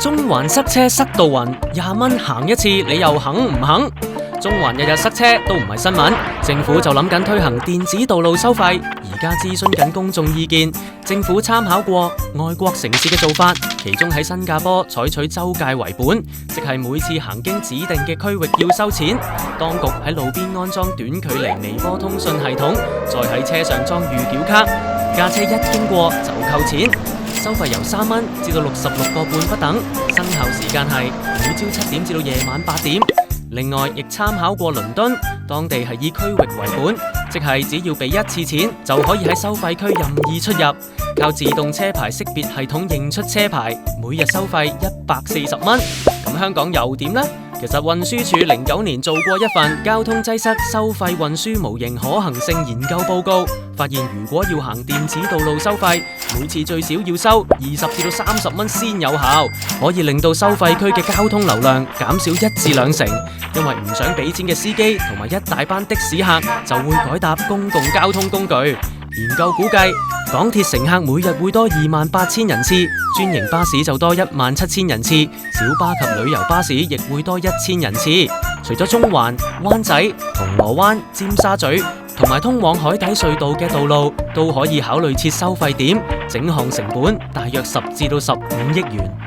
中環塞車塞到暈，20蚊行一次，你又肯唔肯？中環日日塞車都唔係新聞，政府就諗緊推行電子道路收費，而家諮詢緊公眾意見。政府參考過外國城市嘅做法，其中喺新加坡採取周界為本，即係每次行經指定嘅區域要收錢。當局喺路邊安裝短距離微波通訊系統，再喺車上裝預繳卡，駕車一經過就扣錢。收費由3蚊至到66個半不等，生效時間係每朝7點至到夜晚8點。另外，亦參考過倫敦，當地係以區域為本，即係只要俾1次錢就可以喺收費區任意出入，靠自動車牌識別系統認出車牌，每日收費140蚊。咁香港又點呢？其實運輸署09年做過一份交通擠塞收費運輸模型可行性研究報告，發現如果要行電子道路收費，每次最少要收20至到30蚊先有效，可以令到收費區嘅交通流量減少1至2成，因為唔想俾錢嘅司機同埋一大班的士客就會改搭公共交通工具。研究估計，港鐵乘客每日會多28,000人次，專營巴士就多17,000人次，小巴及旅遊巴士亦會多1000人次。除咗中環、灣仔、銅鑼灣、尖沙咀同埋通往海底隧道嘅道路，都可以考慮設收費點，整項成本大約10至到15億元。